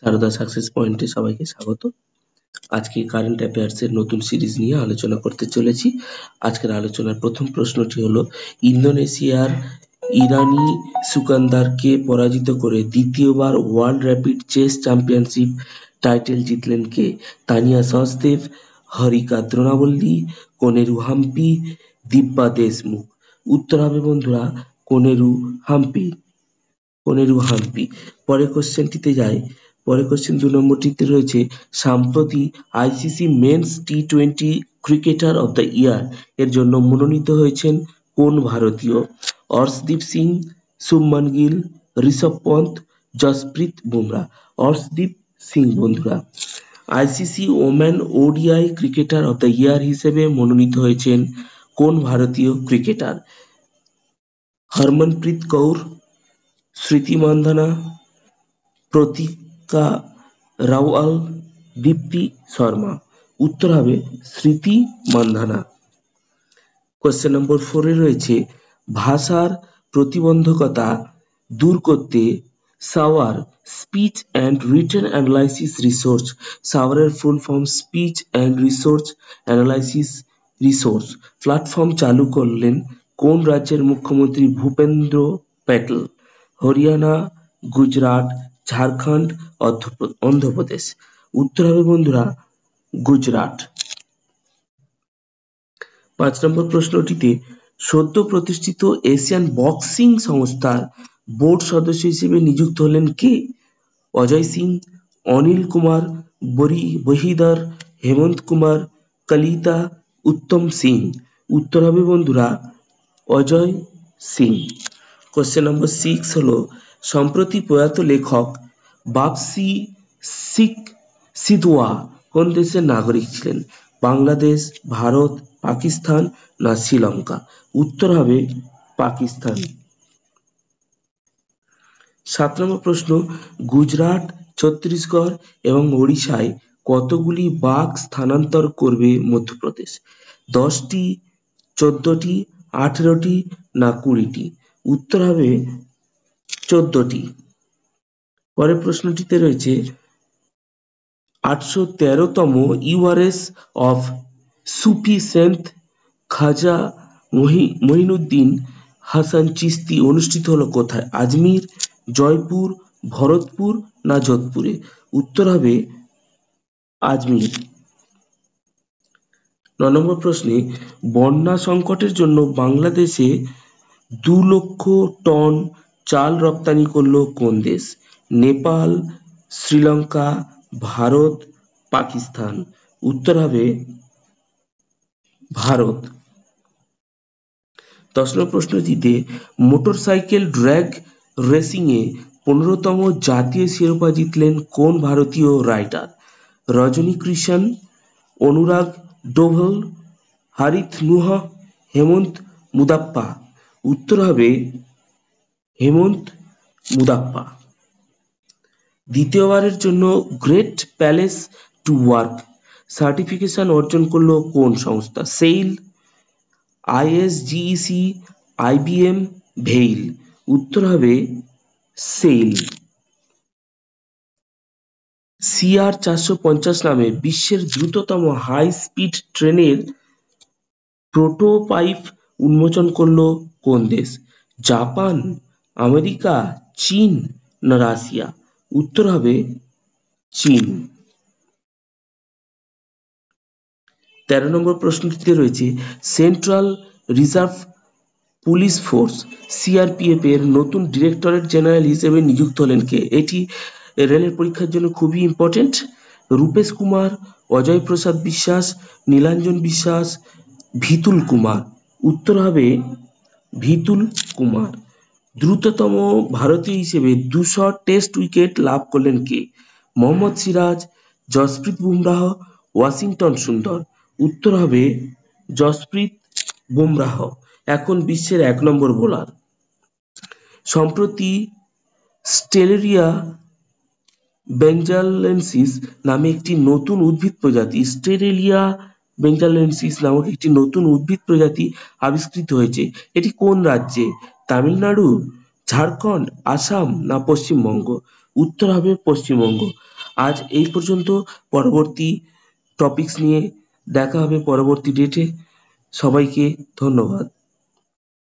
Sarada success পয়েন্টে সবাইকে স্বাগত। আজকে কারেন্ট অ্যাফেয়ার্স এর নতুন সিরিজ নিয়ে আলোচনা করতে চলেছি। আজকের আলোচনার প্রথম প্রশ্নটি হলো, ইন্দোনেশিয়ার ইরানি সুকান্দারকে পরাজিত করে দ্বিতীয়বার world rapid chess championship title জিতলেন কে? তানিয়া সচদেব, হরিকা দ্রোণাবল্লী, কোনেরু হাম্পি, দিব্যা দেশমুখ। উত্তর হবে বন্ধুরা কোনেরু হাম্পি। পরের কোশ্চেনটিতে যাই। পরের কোশ্চেন 2 নম্বরটিতে রয়েছে, সম্প্রতি আইসিসি মেন্স টি-20 ক্রিকেটার অব দ্য ইয়ার এর জন্য মনোনীত হয়েছেন কোন ভারতীয়? অর্শদীপ সিং, শুভমান গিল, ঋষভ পন্থ, জসপ্রীত বুমরা। অর্শদীপ সিং বন্ধুরা। ICC women ODI cricketer of the ইয়ার হিসেবে মনোনীত হয়েছেন কোন ভারতীয় ক্রিকেটার? হরমনপ্রীত কৌর, স্মৃতি মান্ধানা, প্রতিকা রাওয়াল, দীপ্তি শর্মা। উত্তর হবে স্মৃতি মান্ধানা। কোশ্চেন নম্বর 4 এ রয়েছে, ভাষার প্রতিবন্ধকতা দূর করতে সাওয়ার speech and written analysis resource, সাওয়ারের full form speech and resource analysis resource platform চালু করলেন কোন রাজ্যের মুখ্যমন্ত্রী? ভূপেন্দ্র প্যাটেল। হরিয়ানা, গুজরাট, ঝাড়খণ্ড, অন্ধ্রপ্রদেশ। উত্তর হবে বন্ধুরা গুজরাট। 5 নম্বর প্রশ্নটিতে, সদ্য প্রতিষ্ঠিত এশিয়ান বক্সিং সংস্থার বোর্ড সদস্য হিসেবে নিযুক্ত হলেন কে? অজয় সিং, অনিল কুমার বহিদার, হেমন্ত কুমার কলিতা, উত্তম সিং। উত্তর হবে বন্ধুরা অজয় সিং। কোশ্চেন নম্বর 6 হলো, সম্প্রতি প্রয়াত লেখক বাপসি সিক সিধওয়া কোন দেশের নাগরিক ছিলেন? বাংলাদেশ, ভারত, পাকিস্তান না শ্রীলঙ্কা? উত্তর হবে পাকিস্তান। 7 নম্বর প্রশ্ন, গুজরাট, ছত্তিশগড় এবং ওড়িশায় কতগুলি বাঘ স্থানান্তর করবে মধ্যপ্রদেশ? 10টি, 14টি, 18টি না 20টি? উত্তর হবে 14টি। পরের প্রশ্নটিতে রয়েছে, 813তম ইউআরএস অফ সুফি সেন্ট খাজা মঈনুদ্দিন হাসান চিশতি অনুষ্ঠিত হলো কোথায়? আজমির, জয়পুর, ভরতপুর না যোধপুরে? উত্তর হবে আজমির। 9 নম্বর প্রশ্নে, বন্যা সংকটের জন্য বাংলাদেশে 2 লক্ষ টন চাল রপ্তানি করলো কোন দেশ? নেপাল, শ্রীলঙ্কা, ভারত, পাকিস্তান। উত্তর হবে ভারত। 10 নম্বর প্রশ্নটিতে, মোটরসাইকেল ড্র্যাগ রেসিং এ 15তম জাতীয় শিরোপা জিতলেন কোন ভারতীয় রাইডার? রজনী কৃষ্ণ, অনুরাগ ডোভাল, হারিত নুহ, হেমন্ত মুদাপ্পা। উত্তর হবে হেমন্ত মুদাপ্পা। দ্বিতীয়বারের জন্য great place to work certification অর্জন করলো কোন সংস্থা? Sail, ISGEC, IBM, veil. উত্তর হবে সেইল। CR450 নামে বিশ্বের দ্রুততম হাই স্পিড ট্রেনের প্রোটোটাইপ উন্মোচন করলো কোন দেশ? জাপান, আমেরিকা, চীন না রাশিয়া? উত্তর হবে চীন। 13 নম্বর প্রশ্নটিতে রয়েছে, central reserve police force CRPF এর নতুন ডিরেক্টরেট জেনারেল হিসেবে নিযুক্ত হলেন কে? এটি রেলের পরীক্ষার জন্য খুবই ইম্পর্টেন্ট। রূপেশ কুমার, অজয় প্রসাদ বিশ্বাস, নীলাঞ্জন বিশ্বাস, ভিতুল কুমার। উত্তর হবে ভিতুল কুমার। দ্রুততম ভারতীয় হিসেবে 200 টেস্ট উইকেট লাভ করলেন কে? মোহাম্মদ সিরাজ, জসপ্রীত বুমরাহ, ওয়াশিংটন সুন্দর। উত্তর হবে জসপ্রীত বুমরাহ, এখন বিশ্বের 1 নম্বর বোলার। সম্প্রতি স্টেলেরিয়া বেঞ্জালেন্সিস নামে একটি নতুন উদ্ভিদ প্রজাতি স্টেরেলিয়া বেঞ্জালেন্সিস নামক একটি নতুন উদ্ভিদ প্রজাতি আবিষ্কৃত হয়েছে। এটি কোন রাজ্যে? তামিলনাড়ু, ঝাড়খণ্ড, আসাম না পশ্চিমবঙ্গ? উত্তর হবে পশ্চিমবঙ্গ। আজ এই পর্যন্ত, পরবর্তী টপিকস নিয়ে দেখা হবে পরবর্তী ডেটে। সবাইকে ধন্যবাদ।